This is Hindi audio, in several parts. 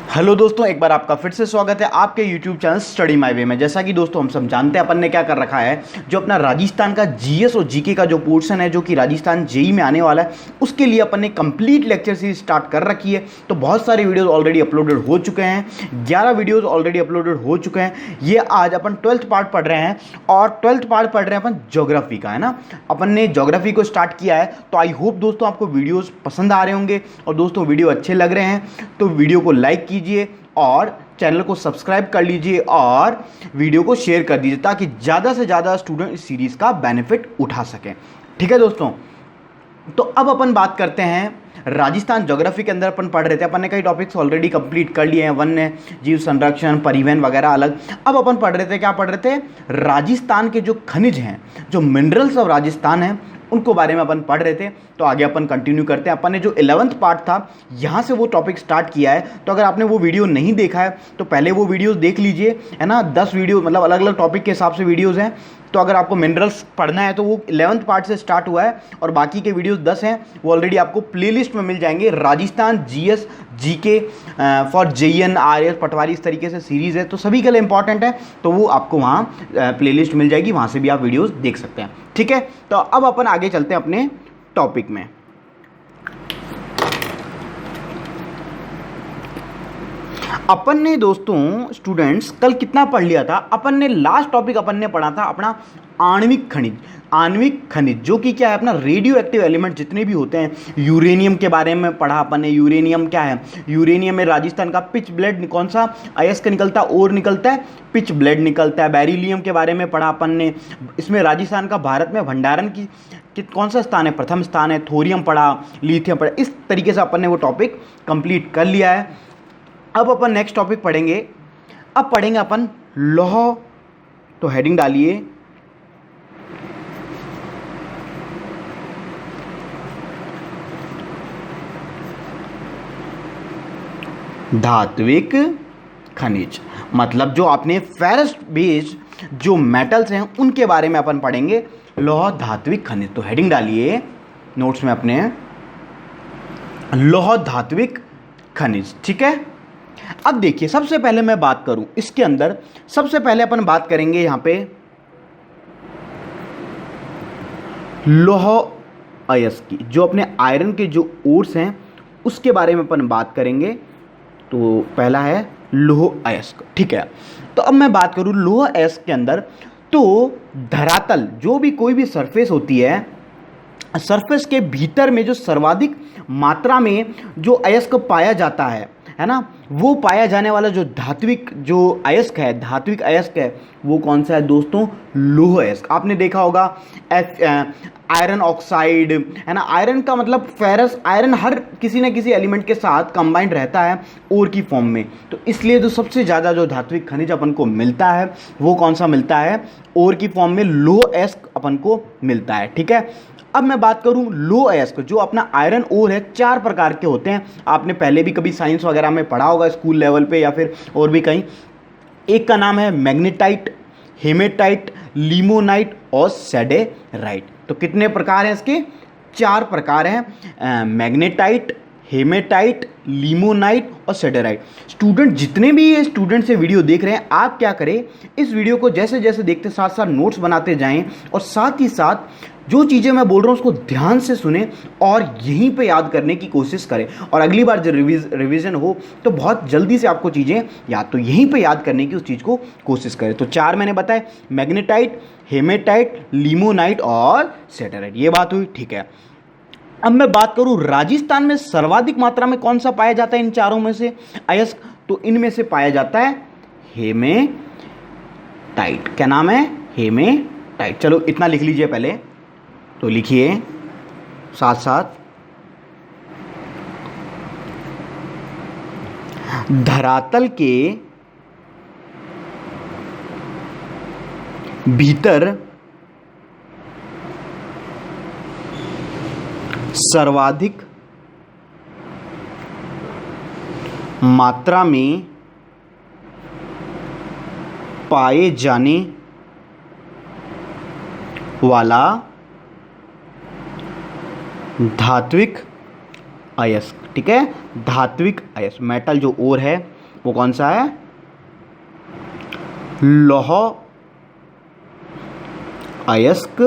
हेलो दोस्तों, एक बार आपका फिर से स्वागत है आपके YouTube channel study my way में। जैसा कि दोस्तों हम सब जानते हैं, अपन ने क्या कर रखा है, जो अपना राजस्थान का जीएस और जीके का जो पोर्शन है, जो कि राजस्थान जेई में आने वाला है, उसके लिए अपन ने कंप्लीट लेक्चर सीरीज स्टार्ट कर रखी है। तो बहुत सारे वीडियोस ऑलरेडी अपलोडेड हो चुके हैं, 11 वीडियोस ऑलरेडी अपलोडेड हो चुके हैं। ये आज अपन 12th पार्ट पढ़ रहे हैं और 12th पार्ट पढ़ रहे हैं अपन ज्योग्राफी का, है ना। अपन ने ज्योग्राफी को स्टार्ट किया है, तो आई होप दोस्तों आपको वीडियोस पसंद आ रहे होंगे। और दोस्तों वीडियो अच्छे लग रहे हैं तो वीडियो को लाइक कीजिए और चैनल को सब्सक्राइब कर लीजिए और वीडियो को शेयर कर दीजिए, ताकि ज़्यादा से ज़्यादा स्टूडेंट इस सीरीज़ का बेनिफिट उठा सकें। ठीक है दोस्तों, तो अब अपन बात करते हैं राजस्थान ज्योग्राफी के अंदर। अपन पढ़ रहे थे, अपन ने कई टॉपिक्स ऑलरेडी कंप्लीट कर लिए हैं, वन्य जीव संरक्षण, परिवहन वगैरह अलग। अब अपन पढ़ रहे थे, क्या पढ़ रहे थे, राजस्थान के जो खनिज हैं, जो मिनरल्स ऑफ राजस्थान हैं, उनको बारे में अपन पढ़ रहे थे। तो आगे अपन कंटिन्यू करते हैं। अपन ने जो 11th पार्ट था, यहाँ से वो टॉपिक स्टार्ट किया है। तो अगर आपने वो वीडियो नहीं देखा है तो पहले वो वीडियोस देख लीजिए, है ना। 10 वीडियो मतलब अलग अलग टॉपिक के हिसाब से वीडियोस हैं। तो अगर आपको मिनरल्स पढ़ना है तो वो 11th पार्ट से स्टार्ट हुआ है और बाकी के वीडियोस 10 हैं, वो ऑलरेडी आपको प्लेलिस्ट में मिल जाएंगे। Rajasthan GS GK for JEN RS patwari, इस तरीके से सीरीज़ है, तो सभी के लिए इंपॉर्टेंट है। तो वो आपको वहाँ प्लेलिस्ट मिल जाएगी, वहाँ से भी आप वीडियोस देख सकते हैं। ठीक है, तो अब अपन आगे चलते हैं अपने टॉपिक में। अपन ने दोस्तों स्टूडेंट्स कल कितना पढ़ लिया था, अपन ने लास्ट टॉपिक अपन ने पढ़ा था अपना आणविक खनिज। आणविक खनिज जो कि क्या है, अपना रेडियो एक्टिव एलिमेंट जितने भी होते हैं। यूरेनियम के बारे में पढ़ा अपन ने। यूरेनियम क्या है, यूरेनियम में राजस्थान का पिच ब्लेड, कौन सा अयस्क निकलता है, और निकलता है, पिच ब्लेड निकलता है। बेरिलियम के बारे में पढ़ा अपन ने। इसमें राजस्थान का भारत में भंडारण की कौन सा स्थान है, प्रथम स्थान है। थोरियम पढ़ा, लिथियम पढ़ा, इस तरीके से अपन ने वो टॉपिक कंप्लीट कर लिया है। अब अपन नेक्स्ट टॉपिक पढ़ेंगे। अब पढ़ेंगे अपन लौह, तो हेडिंग डालिए धात्विक खनिज। मतलब जो आपने फेरस बेस्ड जो मेटल्स हैं उनके बारे में अपन पढ़ेंगे, लौह धात्विक खनिज। तो हेडिंग डालिए नोट्स में अपने, लौह धात्विक खनिज। ठीक है, अब देखिए, सबसे पहले मैं बात करूं इसके अंदर, सबसे पहले अपन बात करेंगे यहां पे लौह अयस्क की, जो अपने आयरन के जो ओर्स हैं उसके बारे में अपन बात करेंगे। तो पहला है लौह अयस्क। ठीक है, तो अब मैं बात करूं लौह अयस्क के अंदर, तो धरातल जो भी कोई भी सरफेस होती है, सरफेस के भीतर में जो सर्वाधिक मात्रा में जो अयस्क पाया जाता है ना, वो पाया जाने वाला जो धात्विक जो अयस्क है, धात्विक अयस्क है, वो कौन सा है दोस्तों, लौह अयस्क। आपने देखा होगा आयरन ऑक्साइड, है ना। आयरन का मतलब फेरस, आयरन हर किसी न किसी एलिमेंट के साथ कंबाइंड रहता है ओर की फॉर्म में। तो इसलिए जो सबसे ज़्यादा जो धात्विक खनिज अपन को मिलता है वो कौन सा मिलता है, ओर की फॉर्म में लौह अयस्क अपन को मिलता है। ठीक है, अब मैं बात करूं लौह अयस्क, जो अपना आयरन ओर है, 4 प्रकार के होते हैं। आपने पहले भी कभी साइंस वगैरह में पढ़ा होगा, स्कूल लेवल पे या फिर और भी कहीं। एक का नाम है मैग्नेटाइट, हेमेटाइट, लिमोनाइट और सेडेराइट। तो कितने प्रकार हैं इसके, 4 प्रकार हैं, मैग्नेटाइट, हेमेटाइट, लिमोनाइट और सेडेराइट। स्टूडेंट जितने भी ये स्टूडेंट से वीडियो देख रहे हैं, आप क्या करें, इस वीडियो को जैसे जैसे देखते साथ साथ नोट्स बनाते जाएं और साथ ही साथ जो चीज़ें मैं बोल रहा हूँ उसको ध्यान से सुने और यहीं पे याद करने की कोशिश करें। और अगली बार जब रिवीजन हो तो बहुत जल्दी से आपको चीज़ें याद, तो यहीं पे याद करने की उस चीज़ को कोशिश करें। तो 4 मैंने बताए, मैग्नेटाइट, हेमेटाइट, लिमोनाइट और सेटेराइट। ये बात हुई। ठीक है, अब मैं बात करूं राजस्थान में सर्वाधिक मात्रा में कौन सा पाया जाता है इन चारों में से अयस्क, तो इनमें से पाया जाता है हेमेटाइट। क्या नाम है, हेमेटाइट। चलो इतना लिख लीजिए पहले, तो लिखिए साथ साथ, धरातल के भीतर सर्वाधिक मात्रा में पाए जाने वाला धात्विक अयस्क। ठीक है, धात्विक अयस्क, मेटल जो ओर है वो कौन सा है? लौह अयस्क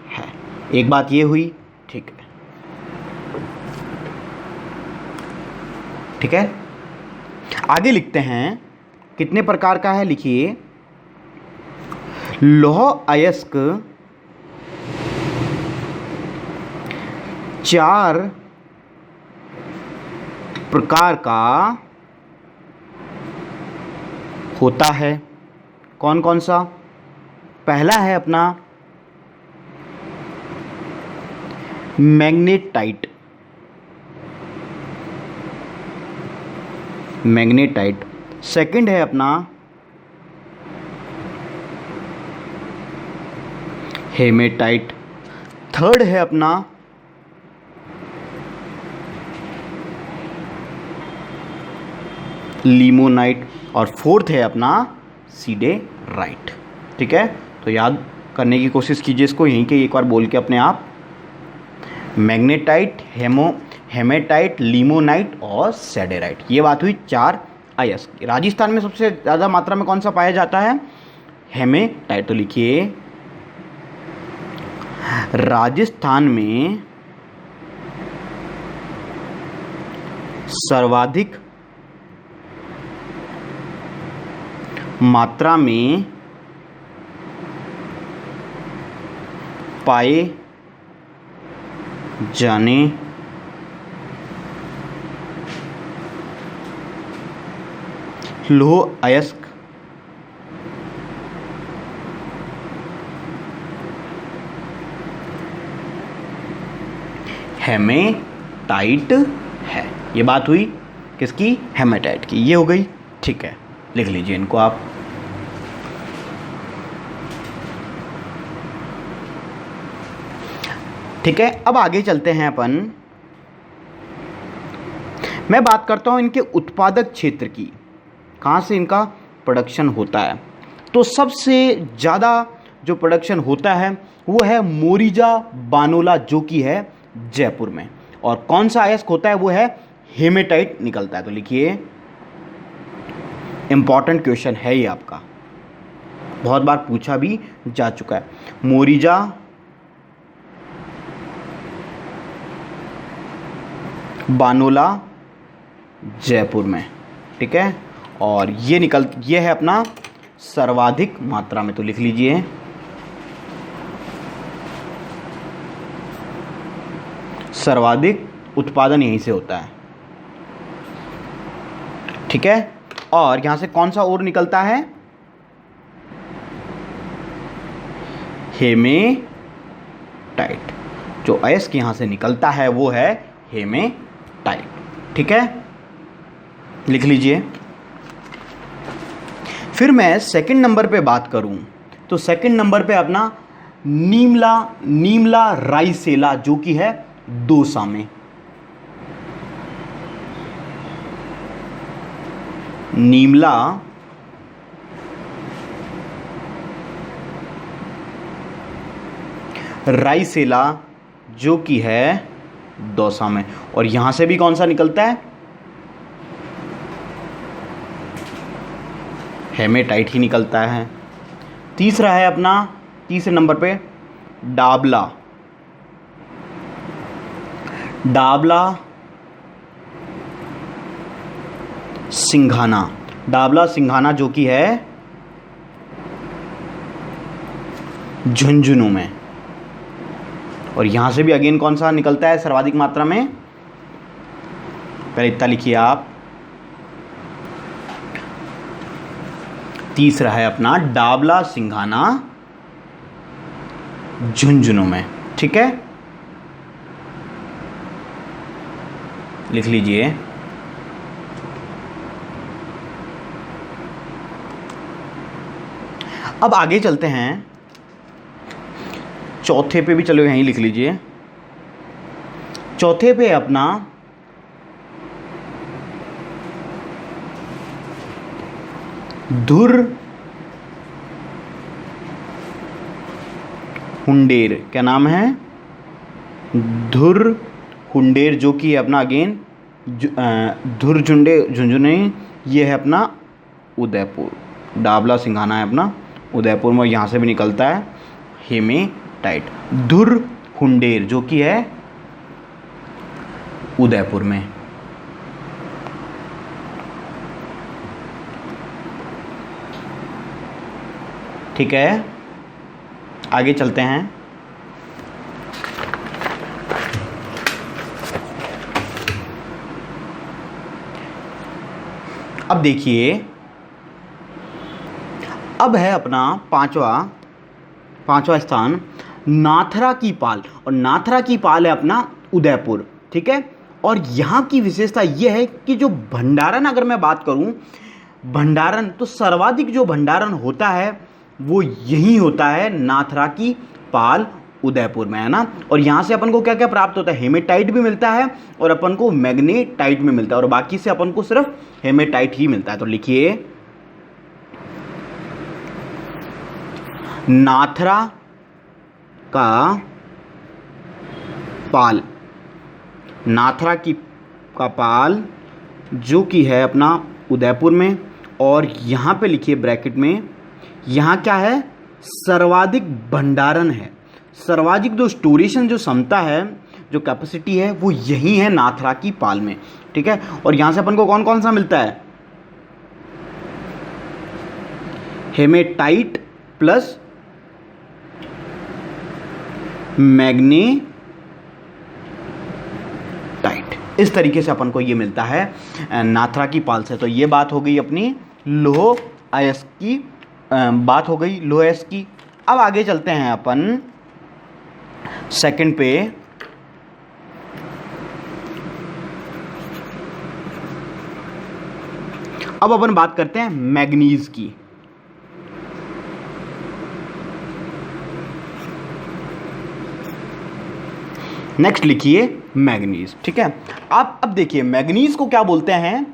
है। एक बात ये हुई, ठीक है, ठीक है। आगे लिखते हैं, कितने प्रकार का है, लिखिए, लौह अयस्क 4 प्रकार का होता है। कौन कौन सा? पहला है अपना मैग्नेटाइट, मैग्नेटाइट। सेकंड है अपना हेमेटाइट। थर्ड है अपना लिमोनाइट। और फोर्थ है अपना सीडेराइट। ठीक है, तो याद करने की कोशिश कीजिए इसको, यहीं के एक बार बोल के अपने आप, मैग्नेटाइट, हेमेटाइट, लिमोनाइट और सेडेराइट। ये बात हुई 4 अयस्क। राजस्थान में सबसे ज़्यादा मात्रा में कौन सा पाया जाता है? हेमेटाइट। तो लिखिए, राजस्थान में सर्वाधिक मात्रा में पाए जाने लौह अयस्क हेमेटाइट है। ये बात हुई किसकी? हेमेटाइट की। ये हो गई, ठीक है, लिख लीजिए इनको आप। ठीक है, अब आगे चलते हैं अपन। मैं बात करता हूं इनके उत्पादक क्षेत्र की, कहाँ से इनका प्रोडक्शन होता है। तो सबसे ज़्यादा जो प्रोडक्शन होता है वो है मोरिजा बानोला, जो कि है जयपुर में। और कौन सा अयस्क होता है? वो है हेमेटाइट निकलता है। तो लिखिए, इंपॉर्टेंट क्वेश्चन है ये आपका, बहुत बार पूछा भी जा चुका है। मोरिजा बानोला जयपुर में, ठीक है। और ये है अपना सर्वाधिक मात्रा में। तो लिख लीजिए, सर्वाधिक उत्पादन यहीं से होता है, ठीक है। और यहां से कौन सा और निकलता है? हेमेटाइट। जो अयस्क यहां से निकलता है वो है हेमेटाइट, ठीक है, लिख लीजिए। फिर मैं सेकंड नंबर पे बात करूं तो सेकंड नंबर पे अपना नीमला राइसेला, जो कि है दौसा में। नीमला राइसेला, जो कि है दौसा में। और यहां से भी कौन सा निकलता है? हेमेटाइट ही निकलता है। तीसरा है अपना, तीसरे नंबर पे डाबला सिंघाना, जो कि है झुंझुनू में। और यहां से भी अगेन कौन सा निकलता है सर्वाधिक मात्रा में? पहले इतना लिखिए आप। तीसरा है अपना डाबला सिंघाना, झुंझुनू में, ठीक है, लिख लीजिए। अब आगे चलते हैं, चौथे पे भी चलो यहीं लिख लीजिए। चौथे पे अपना धुर हुंडेर, क्या नाम है? धुर हुंडेर, जो कि अपना अगेन धुर झुंझुनू ये है अपना उदयपुर, डाबला सिंघाना है अपना उदयपुर में, यहाँ से भी निकलता है हेमेटाइट। धुरहुंडेर जो कि है उदयपुर में। ठीक है, आगे चलते हैं। अब देखिए, अब है अपना पांचवा स्थान नाथरा की पाल, और नाथरा की पाल है अपना उदयपुर। ठीक है, और यहाँ की विशेषता यह है कि जो भंडारण, अगर मैं बात करूँ भंडारण, तो सर्वाधिक जो भंडारण होता है वो यही होता है नाथरा की पाल उदयपुर में, है ना। और यहाँ से अपन को क्या क्या प्राप्त होता है, हेमेटाइट भी मिलता है और अपन को मैग्नेटाइट भी मिलता है, और बाकी से अपन को सिर्फ हेमेटाइट ही मिलता है। तो लिखिए नाथरा का पाल, नाथरा का पाल जो कि है अपना उदयपुर में, और यहाँ पे लिखिए ब्रैकेट में, यहाँ क्या है, सर्वाधिक भंडारण है, सर्वाधिक जो स्टोरेशन जो क्षमता है, जो कैपेसिटी है, वो यही है नाथरा की पाल में। ठीक है, और यहाँ से अपन को कौन कौन सा मिलता है, हेमेटाइट प्लस मैग्नेटाइट, इस तरीके से अपन को ये मिलता है नाथरा की पाल से। तो ये बात हो गई अपनी लौह अयस्क की, बात हो गई लौह अयस्क की। अब आगे चलते हैं अपन सेकंड पे। अब अपन बात करते हैं मैग्नीज की। नेक्स्ट लिखिए मैग्नीज। ठीक है, आप अब देखिए मैग्नीज को क्या बोलते हैं,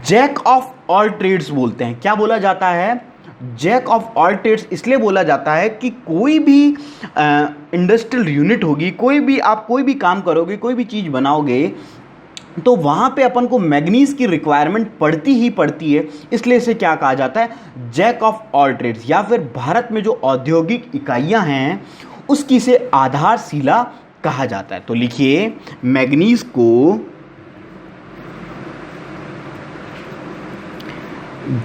जैक ऑफ ऑल ट्रेड्स बोलते हैं। क्या बोला जाता है, जैक ऑफ ऑल ट्रेड्स इसलिए बोला जाता है कि कोई भी इंडस्ट्रियल यूनिट होगी, आप कोई भी काम करोगे, कोई भी चीज़ बनाओगे, तो वहाँ पे अपन को मैग्नीज की रिक्वायरमेंट पड़ती ही पड़ती है। इसलिए इसे क्या कहा जाता है, जैक ऑफ ऑल ट्रेड्स, या फिर भारत में जो औद्योगिक इकाइयाँ हैं उसकी से आधारशिला कहा जाता है। तो लिखिए मैग्नीज को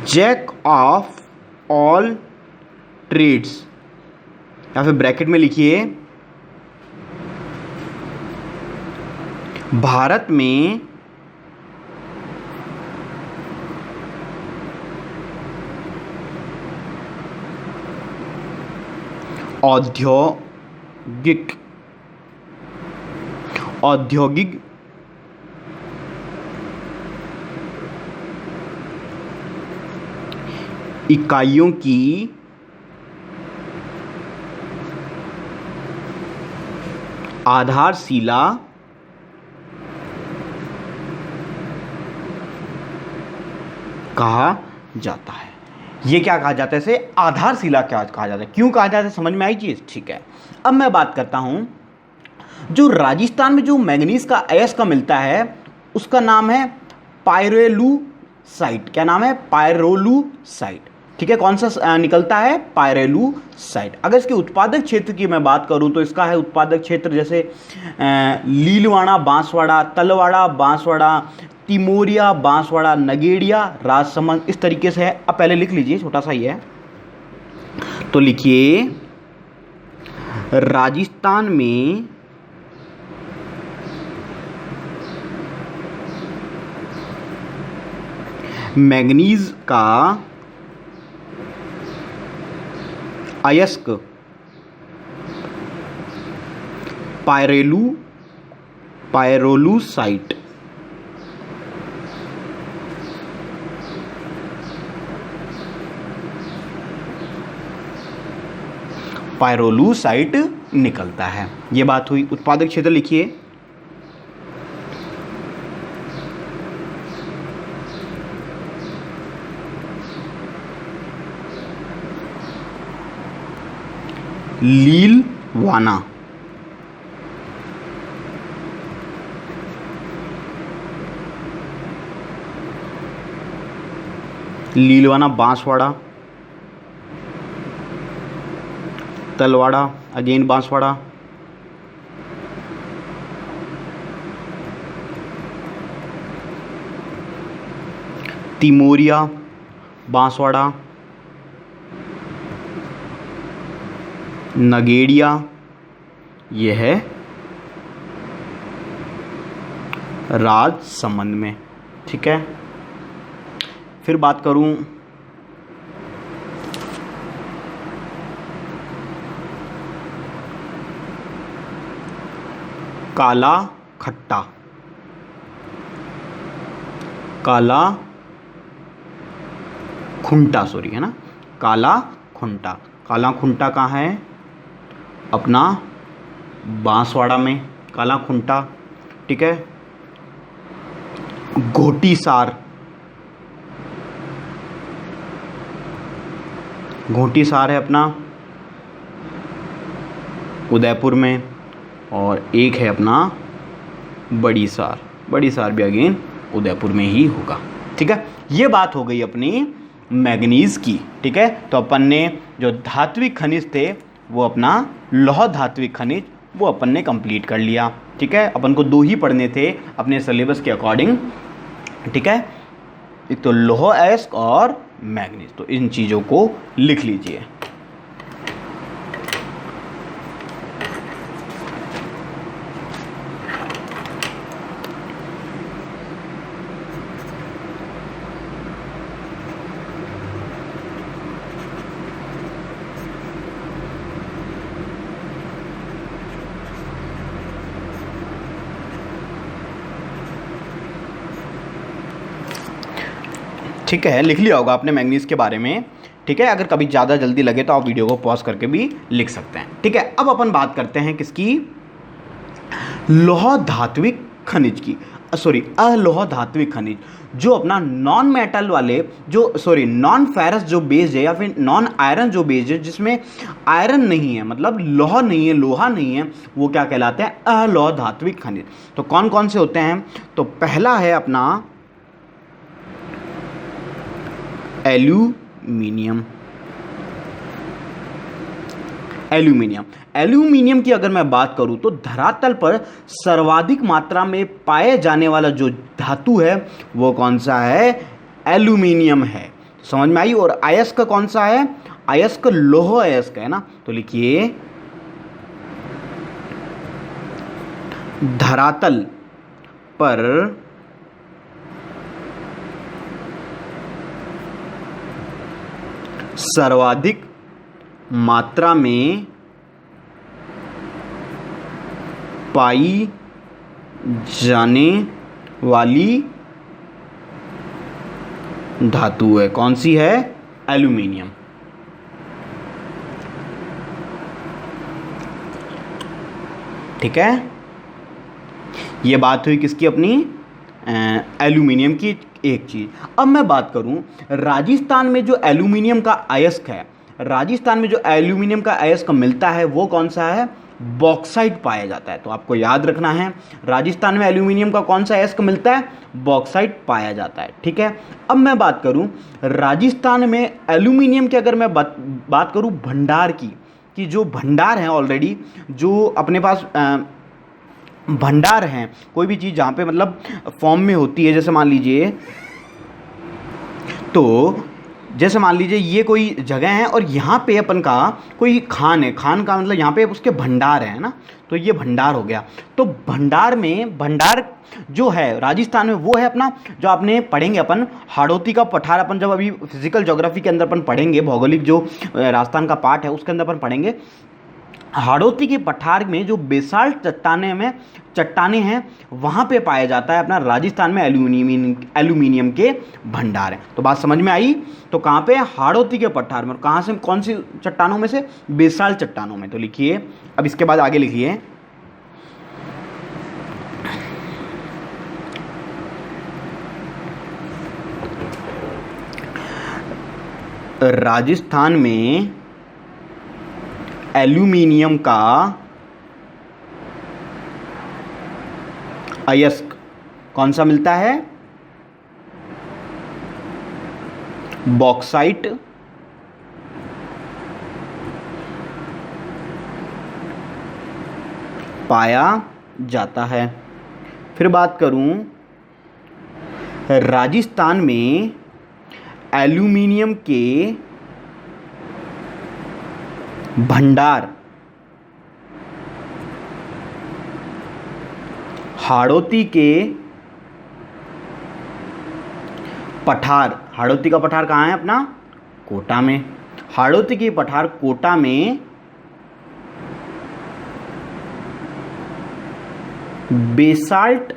जैक ऑफ ऑल ट्रेड्स, या फिर ब्रैकेट में लिखिए भारत में औद्योगिक इकाइयों की आधारशिला कहा जाता है। ये क्या कहा जाता है, इसे आधारशिला क्या कहा जाता है, क्यों कहा जाता है, समझ में आई चीज। ठीक है, अब मैं बात करता हूं, जो राजस्थान में जो मैग्नीज का अयस्क मिलता है उसका नाम है पायरोलूसाइट। क्या नाम है, पायरोलूसाइट। ठीक है, कौन सा निकलता है, पायरोलूसाइट। अगर इसके उत्पादक क्षेत्र की मैं बात करूं तो इसका है उत्पादक क्षेत्र जैसे लीलवाड़ा, बांसवाड़ा, तलवाड़ा, बांसवाड़ा, तिमोरिया, बांसवाड़ा, नगेड़िया, राजसमंद, इस तरीके से है। अब पहले लिख लीजिए, छोटा सा ही है, तो लिखिए राजस्थान में मैग्नीज का अयस्क पायरोलूसाइट निकलता है। ये बात हुई। उत्पादक क्षेत्र लिखिए लीलवाना, लीलवाना बांसवाड़ा, तलवाड़ा अगेन बांसवाड़ा, तिमोरिया बांसवाड़ा, नगेड़िया ये है राजसमंद में। ठीक है, फिर बात करूं काला खट्टा, काला खुंटा, सॉरी है ना, काला खुंटा। काला खुंटा कहाँ है? अपना बांसवाड़ा में काला खुंटा। ठीक है, घोटीसार, घोटीसार है अपना उदयपुर में, और एक है अपना बड़ी सार, बड़ी सार भी अगेन उदयपुर में ही होगा। ठीक है, ये बात हो गई अपनी मैग्नीज की। ठीक है, तो अपन ने जो धात्विक खनिज थे वो अपना लौह धात्विक खनिज वो अपन ने कंप्लीट कर लिया। ठीक है, अपन को 2 ही पढ़ने थे अपने सिलेबस के अकॉर्डिंग। ठीक है, एक तो लौह अयस्क और मैग्नीज, तो इन चीज़ों को लिख लीजिए। ठीक है, लिख लिया होगा आपने मैग्नीज के बारे में। ठीक है, अगर कभी ज़्यादा जल्दी लगे तो आप वीडियो को पॉज करके भी लिख सकते हैं। ठीक है, अब अपन बात करते हैं किसकी? लौह धात्विक खनिज की, सॉरी अलोह धात्विक खनिज, जो अपना नॉन मेटल वाले जो नॉन फेरस जो बेस है या फिर नॉन आयरन जो बेस है, जिसमें आयरन नहीं है, मतलब लौह नहीं है, लोहा नहीं है, वो क्या कहलाते हैं? अलोह धात्विक खनिज। तो कौन कौन से होते हैं? तो पहला है अपना एल्यूमिनियम। एल्यूमिनियम, एल्यूमिनियम की अगर मैं बात करूं तो धरातल पर सर्वाधिक मात्रा में पाए जाने वाला जो धातु है वो कौन सा है? एल्यूमिनियम है। समझ में आई? और अयस्क कौन सा है? अयस्क लौह अयस्क है ना, तो लिखिए धरातल पर सर्वाधिक मात्रा में पाई जाने वाली धातु है, कौन सी है? एल्यूमिनियम। ठीक है, ये बात हुई किसकी? अपनी एल्यूमिनियम की एक चीज। अब मैं बात करूं राजस्थान में जो एल्यूमिनियम का अयस्क है, राजस्थान में जो एल्यूमिनियम का अयस्क मिलता है वो कौन सा है? बॉक्साइट पाया जाता है। तो आपको याद रखना है राजस्थान में एल्यूमिनियम का कौन सा अयस्क मिलता है? बॉक्साइट पाया जाता है। ठीक है, अब मैं बात करूं राजस्थान में एल्यूमिनियम की, अगर मैं बात करूं भंडार की, कि जो भंडार हैं ऑलरेडी जो अपने पास भंडार हैं, कोई भी चीज़ जहाँ पे मतलब फॉर्म में होती है, जैसे मान लीजिए, तो जैसे मान लीजिए ये कोई जगह है और यहाँ पे अपन का कोई खान है, खान का मतलब यहाँ पे उसके भंडार है ना, तो ये भंडार हो गया। तो भंडार में, भंडार जो है राजस्थान में वो है अपना, जो आपने पढ़ेंगे अपन हाड़ौती का पठार, अपन जब अभी फिजिकल ज्योग्राफी के अंदर अपन पढ़ेंगे, भौगोलिक जो राजस्थान का पार्ट है उसके अंदर अपन पढ़ेंगे, हाड़ौती के पठार में जो बेसाल्ट चट्टाने हैं वहाँ पे पाया जाता है अपना राजस्थान में एल्यूमिनियम के भंडार हैं। तो बात समझ में आई? तो कहाँ पे? हाड़ौती के पठार में। और कहाँ से? कौन सी चट्टानों में से? बेसाल्ट चट्टानों में। तो लिखिए, अब इसके बाद आगे लिखिए राजस्थान में एल्यूमिनियम का अयस्क कौन सा मिलता है? बॉक्साइट, पाया जाता है। फिर बात करूं, राजस्थान में एल्यूमिनियम के भंडार हाड़ौती के पठार, हाड़ौती का पठार कहाँ है अपना? कोटा में। हाड़ौती के पठार कोटा में बेसाल्ट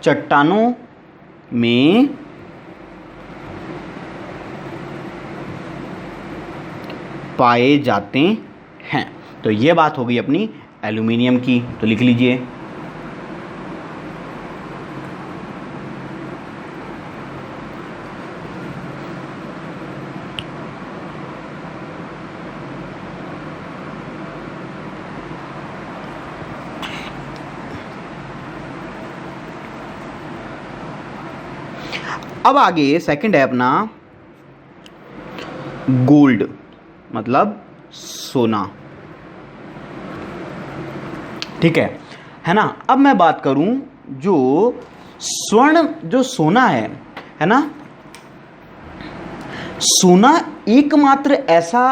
चट्टानों में पाए जाते हैं। तो ये बात हो गई अपनी एल्यूमिनियम की, तो लिख लीजिए। अब आगे सेकंड है अपना गोल्ड, मतलब सोना। ठीक है ना। अब मैं बात करूं जो स्वर्ण, जो सोना है ना, सोना एकमात्र ऐसा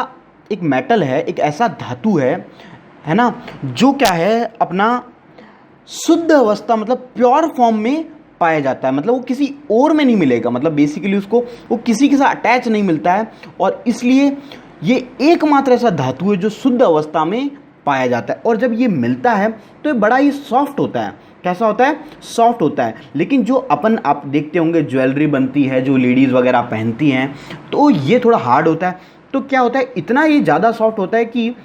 एक मेटल है, एक ऐसा धातु है ना, जो क्या है अपना शुद्ध अवस्था मतलब प्योर फॉर्म में पाया जाता है। मतलब वो किसी और में नहीं मिलेगा, मतलब बेसिकली उसको वो किसी के साथ अटैच नहीं मिलता है, और इसलिए ये एकमात्र ऐसा धातु है जो शुद्ध अवस्था में पाया जाता है। और जब ये मिलता है तो ये बड़ा ही सॉफ्ट होता है। कैसा होता है? सॉफ्ट होता है। लेकिन जो अपन आप देखते होंगे ज्वेलरी बनती है, जो लेडीज़ वगैरह पहनती हैं, तो ये थोड़ा हार्ड होता है। तो क्या होता है, इतना ये ज़्यादा सॉफ्ट होता है कि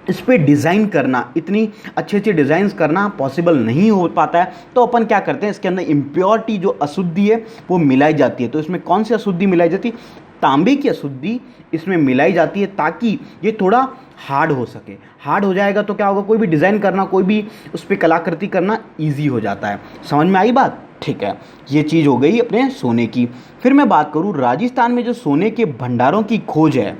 इस पर डिज़ाइन करना, इतनी अच्छे डिज़ाइंस करना पॉसिबल नहीं हो पाता है। तो अपन क्या करते हैं, इसके अंदर इम्प्योरिटी जो अशुद्धि है वो मिलाई जाती है। तो इसमें कौन सी अशुद्धि मिलाई जाती है? तांबे की अशुद्धि इसमें मिलाई जाती है, ताकि ये थोड़ा हार्ड हो सके। हार्ड हो जाएगा तो क्या होगा, कोई भी डिज़ाइन करना, कोई भी उस पर कलाकृति करना ईजी हो जाता है। समझ में आई बात? ठीक है, ये चीज़ हो गई अपने सोने की। फिर मैं बात करूँ राजस्थान में जो सोने के भंडारों की खोज है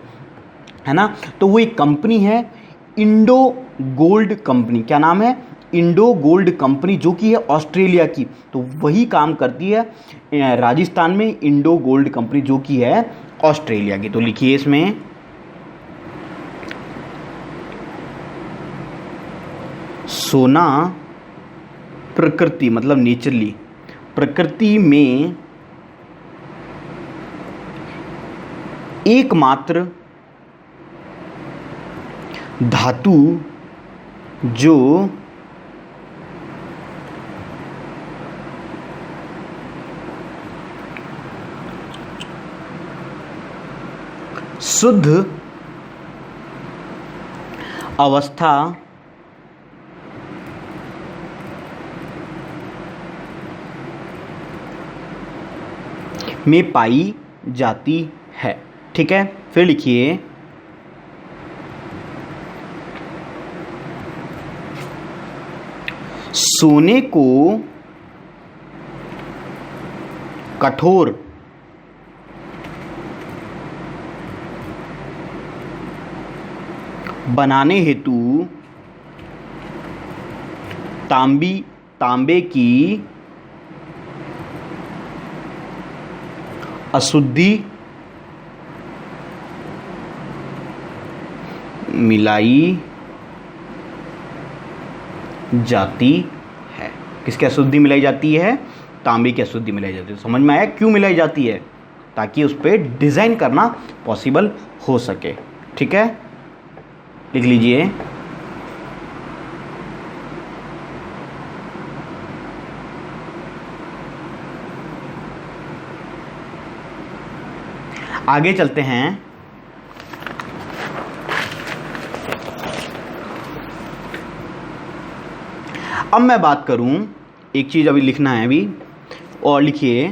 ना, तो वो एक कंपनी है इंडो गोल्ड कंपनी। क्या नाम है? इंडो गोल्ड कंपनी, जो कि है ऑस्ट्रेलिया की। तो वही काम करती है राजस्थान में इंडो गोल्ड कंपनी, जो कि है ऑस्ट्रेलिया की। तो लिखिए इसमें सोना प्रकृति मतलब नेचरली, प्रकृति में एकमात्र धातु जो शुद्ध अवस्था में पाई जाती है। ठीक है, फिर लिखिए सोने को कठोर बनाने हेतु तांबे की अशुद्धि मिलाई जाती है। किसकी अशुद्धि मिलाई जाती है? तांबे की अशुद्धि मिलाई जाती है। समझ में आया क्यों मिलाई जाती है? ताकि उस पर डिज़ाइन करना पॉसिबल हो सके। ठीक है, लिख लीजिए आगे चलते हैं। अब मैं बात करूं, एक चीज़ अभी लिखना है अभी, और लिखिए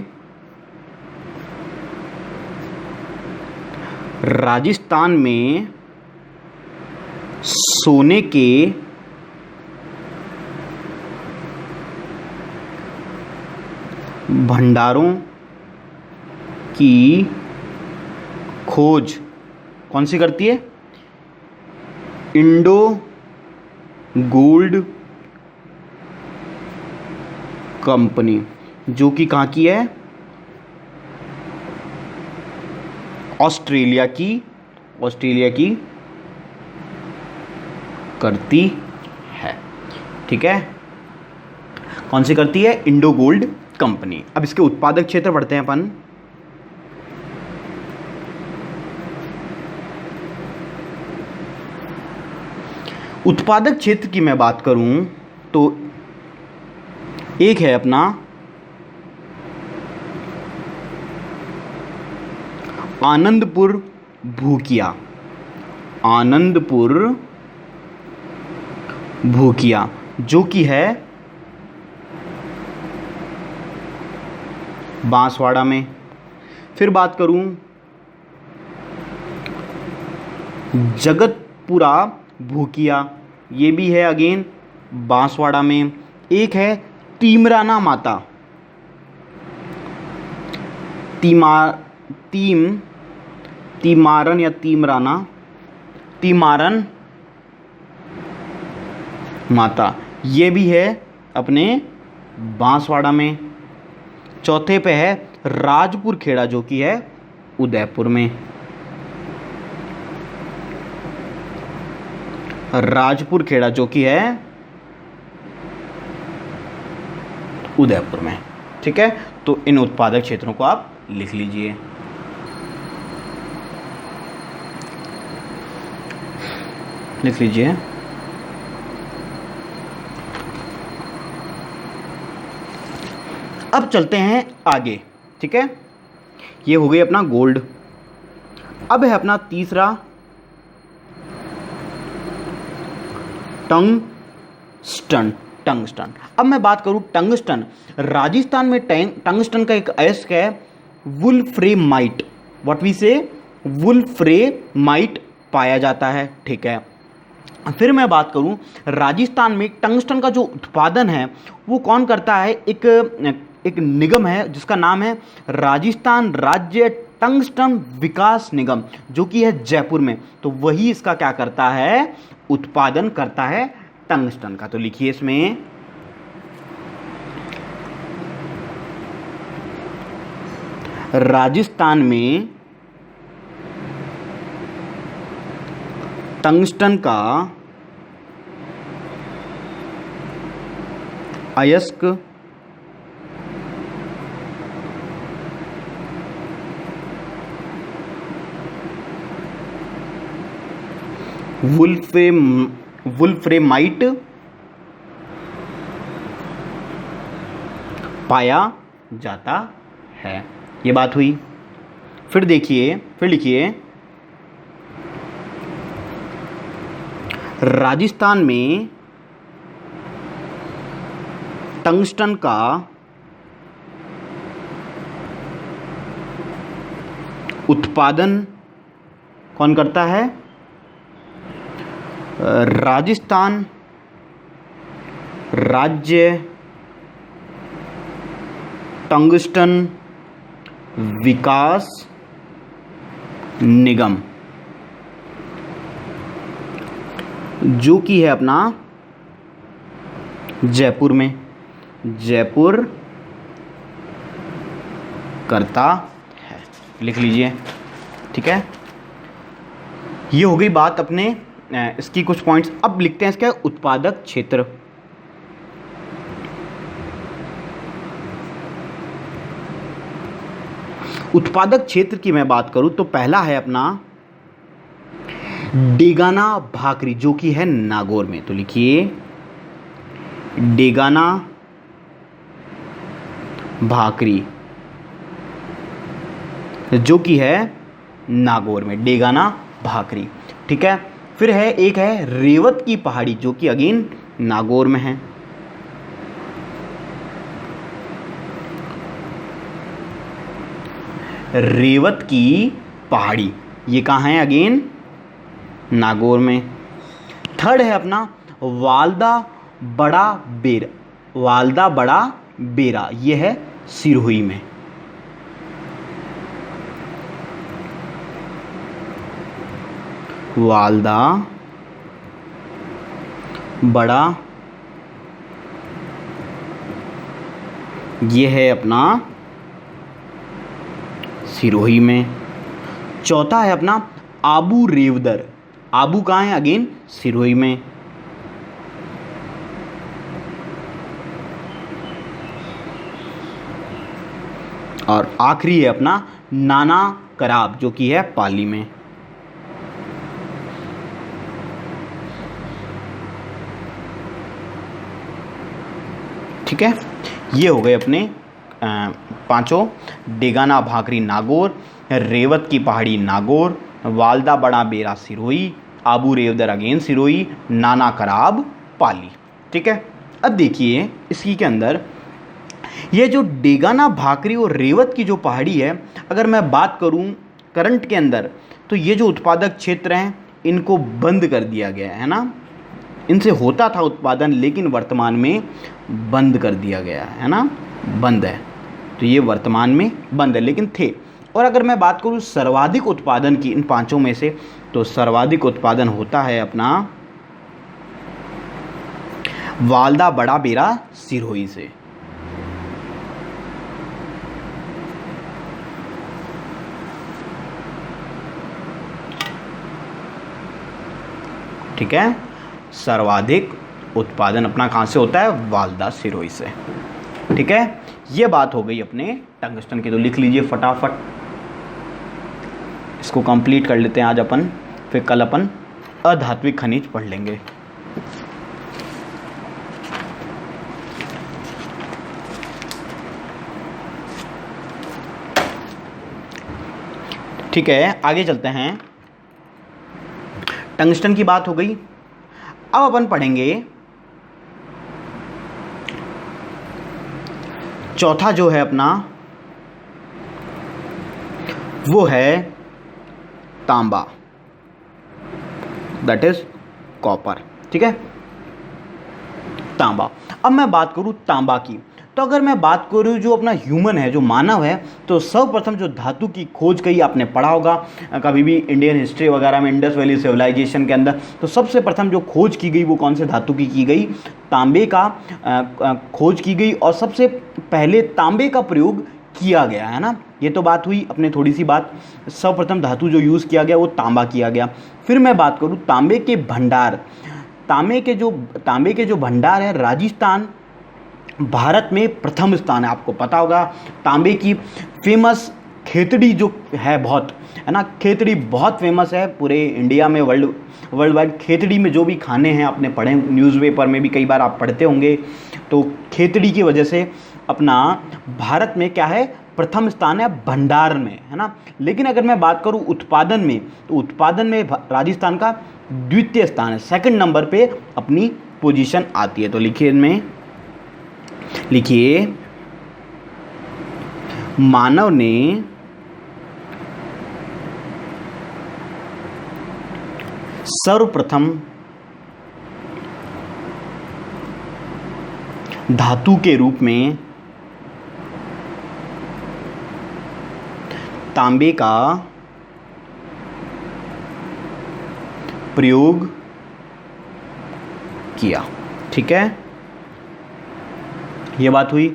राजस्थान में सोने के भंडारों की खोज कौन सी करती है? इंडो गोल्ड कंपनी, जो कि कहाँ की है? ऑस्ट्रेलिया की करती है। ठीक है, कौन सी करती है? Indo gold company. अब इसके उत्पादक क्षेत्र पढ़ते हैं अपन। उत्पादक क्षेत्र की मैं बात करूं तो एक है अपना आनंदपुर भूकिया, जो कि है बांसवाड़ा में। फिर बात करूं जगतपुरा भूकिया, ये भी है अगेन बांसवाड़ा में। एक है तीमराना माता, तीमारन या तीमारन माता, ये भी है अपने बांसवाड़ा में। चौथे पे है राजपुर खेड़ा, जो कि है उदयपुर में। राजपुर खेड़ा जो कि है उदयपुर में। ठीक है, तो इन उत्पादक क्षेत्रों को आप लिख लीजिए। अब चलते हैं आगे। ठीक है, ये हो गई अपना गोल्ड। अब है अपना तीसरा टंगस्टन। अब मैं बात करूं टंगस्टन, राजस्थान में टंगस्टन का एक अयस्क है वुल्फ्रेमाइट। व्हाट वी से? वुल्फ्रेमाइट पाया जाता है। ठीक है, फिर मैं बात करूं राजस्थान में टंगस्टन का जो उत्पादन है वो कौन करता है? एक निगम है जिसका नाम है राजस्थान राज्य टंगस्टन विकास निगम, जो कि है जयपुर में। तो वही इसका क्या करता है? उत्पादन करता है टंगस्टन का। तो लिखिए इसमें राजस्थान में टंगस्टन का अयस्क वुल्फ्रेमाइट पाया जाता है। ये बात हुई। फिर लिखिए राजस्थान में टंगस्टन का उत्पादन कौन करता है? राजस्थान राज्य टंगस्टन विकास निगम, जो कि है अपना जयपुर करता है। लिख लीजिए। ठीक है, ये हो गई बात अपने इसकी कुछ पॉइंट्स। अब लिखते हैं इसका उत्पादक क्षेत्र। उत्पादक क्षेत्र की मैं बात करूं तो पहला है अपना डेगाना भाकरी, जो कि है नागौर में। तो लिखिए डेगाना भाकरी, जो कि है नागौर में, डेगाना भाकरी। ठीक है, फिर है एक है रेवत की पहाड़ी, जो कि अगेन नागौर में है। रेवत की पहाड़ी, ये कहाँ है अगेन, नागौर में। थर्ड है अपना वालदा बड़ा बेरा, वालदा बड़ा बेरा, ये है सिरोही में। वालदा बड़ा, ये है अपना सिरोही में। चौथा है अपना आबू रेवदर, आबू कहाँ है अगेन, सिरोही में। और आखिरी है अपना नाना कराब, जो कि है पाली में। ठीक है, ये हो गए अपने पांचों, डेगाना भाकरी नागौर, रेवत की पहाड़ी नागौर, वालदा बड़ा बेरा सिरोही, आबू रेवदर अगेन सिरोही, नाना कराब पाली। ठीक है, अब देखिए इसी के अंदर ये जो डेगाना भाकरी और रेवत की जो पहाड़ी है, अगर मैं बात करूं करंट के अंदर, तो ये जो उत्पादक क्षेत्र हैं इनको बंद कर दिया गया है ना। इनसे होता था उत्पादन, लेकिन वर्तमान में बंद कर दिया गया है ना, बंद है। तो ये वर्तमान में बंद है, लेकिन थे। और अगर मैं बात करूं सर्वाधिक उत्पादन की इन पांचों में से, तो सर्वाधिक उत्पादन होता है अपना वालदा बड़ा बेरा सिरोही से। ठीक है, सर्वाधिक उत्पादन अपना कहाँ से होता है, वालदा सिरोही से। ठीक है, ये बात हो गई अपने टंगस्टन की। तो लिख लीजिए फटाफट, इसको कंप्लीट कर लेते हैं आज अपन, फिर कल अपन अधात्विक खनिज पढ़ लेंगे। ठीक है, आगे चलते हैं। टंगस्टन की बात हो गई। अब अपन पढ़ेंगे चौथा जो है अपना, वो है तांबा, दैट इज कॉपर। ठीक है, तांबा। अब मैं बात करूं तांबा की, तो अगर मैं बात करूं जो अपना ह्यूमन है, जो मानव है, तो सर्वप्रथम जो धातु की खोज कही आपने पढ़ा होगा कभी भी इंडियन हिस्ट्री वगैरह में, इंडस वैली सिविलाइजेशन के अंदर, तो सबसे प्रथम जो खोज की गई वो कौन से धातु की गई, तांबे का खोज की गई। और सबसे पहले तांबे का प्रयोग किया गया है ना। ये तो बात हुई अपने थोड़ी सी बात, सर्वप्रथम धातु जो यूज़ किया गया वो तांबा किया गया। फिर मैं बात करूँ तांबे के भंडार, तांबे के जो भंडार है, राजस्थान भारत में प्रथम स्थान है। आपको पता होगा तांबे की फेमस खेतड़ी जो है, बहुत है ना, खेतड़ी बहुत फेमस है पूरे इंडिया में, वर्ल्ड वाइड। खेतड़ी में जो भी खाने हैं आपने पढ़े, न्यूज़पेपर में भी कई बार आप पढ़ते होंगे, तो खेतड़ी की वजह से अपना भारत में क्या है, प्रथम स्थान है भंडार में, है ना। लेकिन अगर मैं बात करूं उत्पादन में, तो उत्पादन में राजस्थान का द्वितीय स्थान है, सेकंड नंबर पे अपनी पोजीशन आती है। तो लिखिए इनमें, लिखिए मानव ने सर्वप्रथम धातु के रूप में तांबे का प्रयोग किया। ठीक है, ये बात हुई।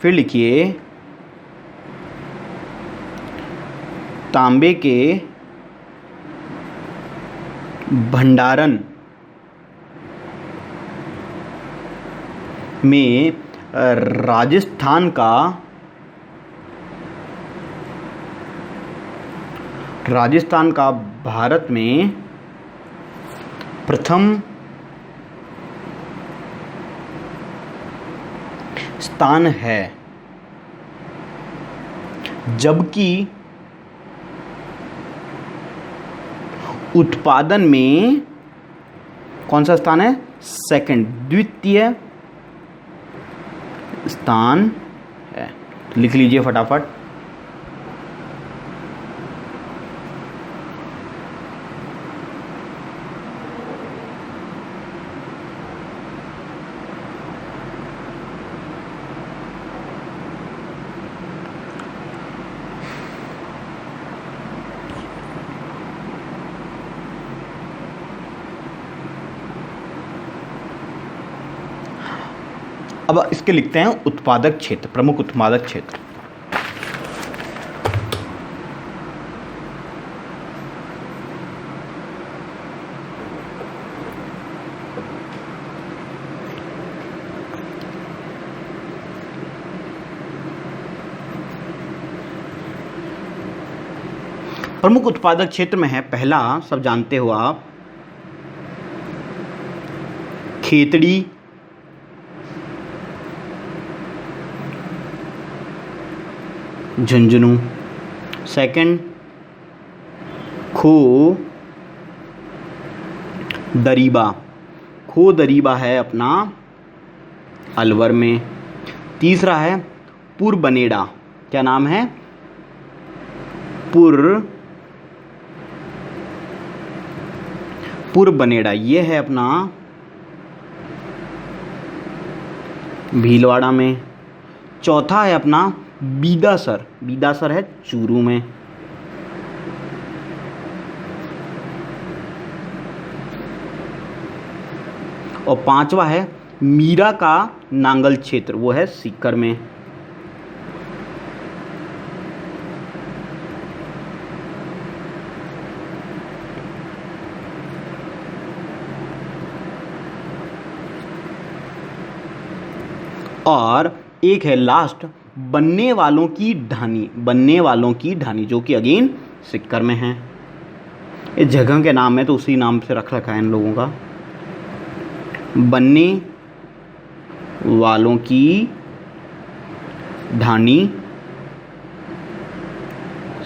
फिर लिखिए तांबे के भंडारण में राजस्थान का भारत में प्रथम स्थान है, जबकि उत्पादन में कौन सा स्थान है, सेकंड, द्वितीय स्थान है। लिख लीजिए फटाफट। अब इसके लिखते हैं उत्पादक क्षेत्र, प्रमुख उत्पादक क्षेत्र। प्रमुख उत्पादक क्षेत्र में है, पहला सब जानते हो आप, खेतड़ी, झुंझुनू। सेकंड, खो दरीबा, खो दरीबा है अपना अलवर में। तीसरा है पुरबनेड़ा, क्या नाम है, पुरबनेड़ा, ये है अपना भीलवाड़ा में। चौथा है अपना बीदासर, बीदासर है चूरू में। और पांचवा है मीरा का नांगल क्षेत्र, वो है सीकर में। और एक है लास्ट, बनने वालों की ढानी, बनने वालों की ढानी, जो कि अगेन सीकर में है। इस जगह के नाम है तो उसी नाम से रख रखा है इन लोगों का, बनने वालों की ढानी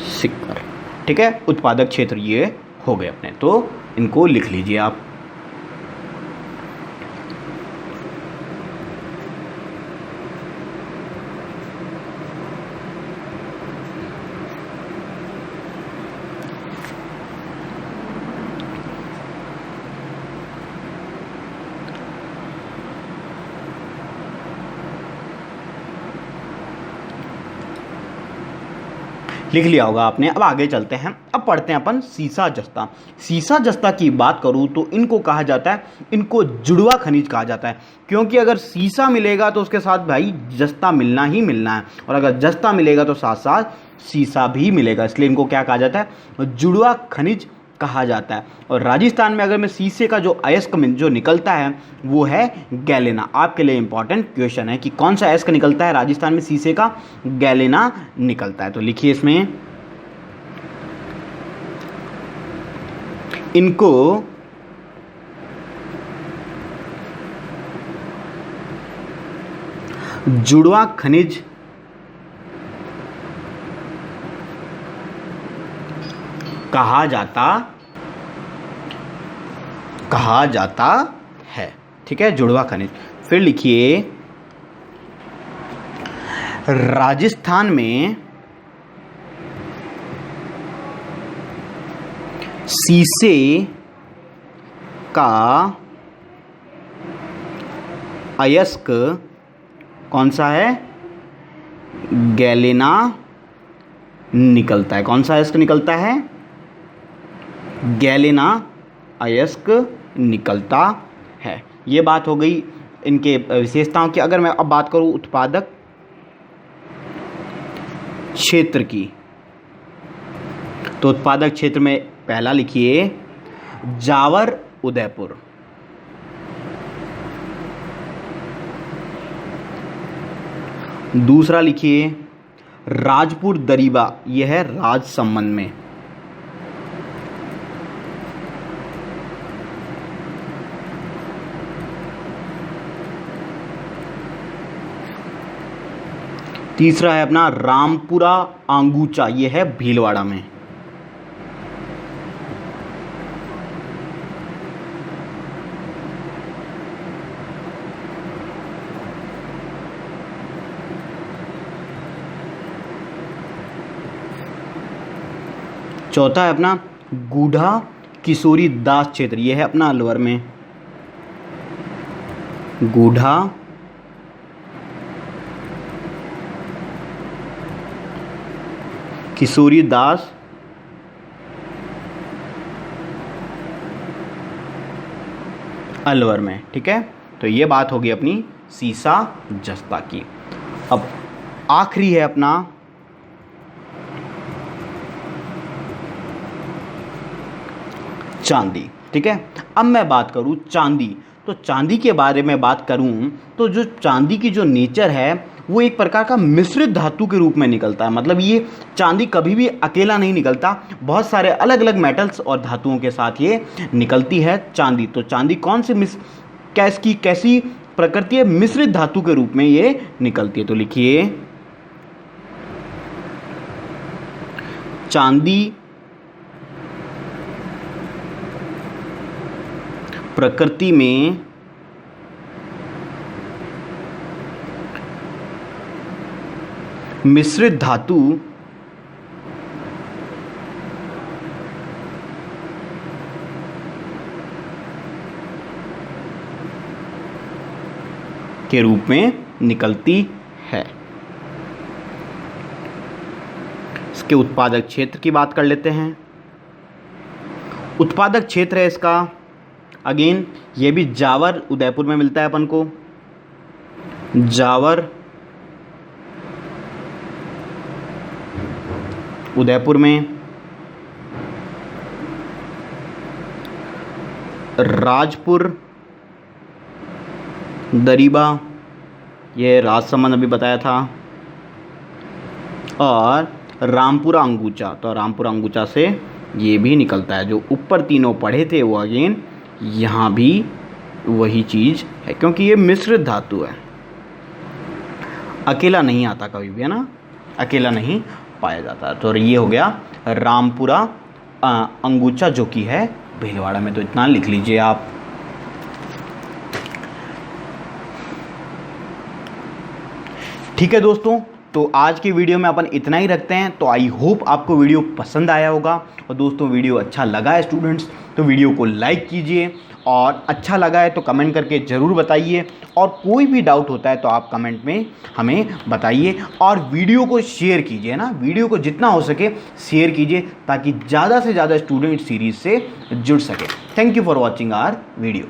सीकर। ठीक है, उत्पादक क्षेत्र ये हो गए अपने, तो इनको लिख लीजिए आप। लिख लिया होगा आपने। अब आगे चलते हैं, अब पढ़ते हैं अपन सीसा जस्ता। सीसा जस्ता की बात करूँ तो इनको कहा जाता है, इनको जुड़वा खनिज कहा जाता है, क्योंकि अगर सीसा मिलेगा तो उसके साथ भाई जस्ता मिलना ही मिलना है, और अगर जस्ता मिलेगा तो साथ साथ सीसा भी मिलेगा, इसलिए इनको क्या कहा जाता है, जुड़वा खनिज कहा जाता है। और राजस्थान में अगर मैं सीसे का जो अयस्क जो निकलता है वो है गैलेना। आपके लिए इंपॉर्टेंट क्वेश्चन है कि कौन सा अयस्क निकलता है राजस्थान में सीसे का, गैलेना निकलता है। तो लिखिए इसमें, इनको जुड़वा खनिज कहा जाता है। ठीक है, जुड़वा खनिज। फिर लिखिए, राजस्थान में सीसे का अयस्क कौन सा है, गैलेना निकलता है। कौन सा अयस्क निकलता है, गैलेना अयस्क निकलता है। ये बात हो गई इनके विशेषताओं की। अगर मैं अब बात करूं उत्पादक क्षेत्र की, तो उत्पादक क्षेत्र में पहला लिखिए जावर उदयपुर, दूसरा लिखिए राजपुर दरीबा, यह है राजसमंद में। तीसरा है अपना रामपुरा आंगूचा, यह है भीलवाड़ा में। चौथा है अपना गूढ़ा किशोरी दास क्षेत्र, यह है अपना अलवर में। गूढ़ा किशोरी दास अलवर में। ठीक है, तो ये बात होगी अपनी सीसा जस्ता की। अब आखिरी है अपना चांदी। ठीक है, अब मैं बात करूं चांदी, तो चांदी के बारे में बात करूं तो जो चांदी की जो नेचर है वो एक प्रकार का मिश्रित धातु के रूप में निकलता है। मतलब ये चांदी कभी भी अकेला नहीं निकलता, बहुत सारे अलग अलग मेटल्स और धातुओं के साथ ये निकलती है चांदी। तो चांदी कौन से कैसी प्रकृति है? मिश्रित धातु के रूप में ये निकलती है। तो लिखिए चांदी प्रकृति में मिश्रित धातु के रूप में निकलती है। इसके उत्पादक क्षेत्र की बात कर लेते हैं। उत्पादक क्षेत्र है इसका, अगेन ये भी जावर उदयपुर में मिलता है अपन को। जावर उदयपुर में, राजपुर दरीबा, ये राजसमंद अभी बताया था, और रामपुरा अंगूचा। तो रामपुरा अंगूचा से ये भी निकलता है। जो ऊपर तीनों पढ़े थे वो अगेन यहाँ भी वही चीज़ है, क्योंकि ये मिश्रित धातु है, अकेला नहीं आता कभी भी, है ना, अकेला नहीं पाया जाता। तो ये हो गया रामपुरा अंगूचा, जो कि है भीलवाड़ा में। तो इतना लिख लीजिए आप। ठीक है दोस्तों, तो आज की वीडियो में अपन इतना ही रखते हैं। तो आई होप आपको वीडियो पसंद आया होगा। और दोस्तों वीडियो अच्छा लगा है स्टूडेंट्स तो वीडियो को लाइक कीजिए, और अच्छा लगा है तो कमेंट करके ज़रूर बताइए, और कोई भी डाउट होता है तो आप कमेंट में हमें बताइए, और वीडियो को शेयर कीजिए ना, वीडियो को जितना हो सके शेयर कीजिए ताकि ज़्यादा से ज़्यादा स्टूडेंट सीरीज़ से जुड़ सके। Thank you for watching our video.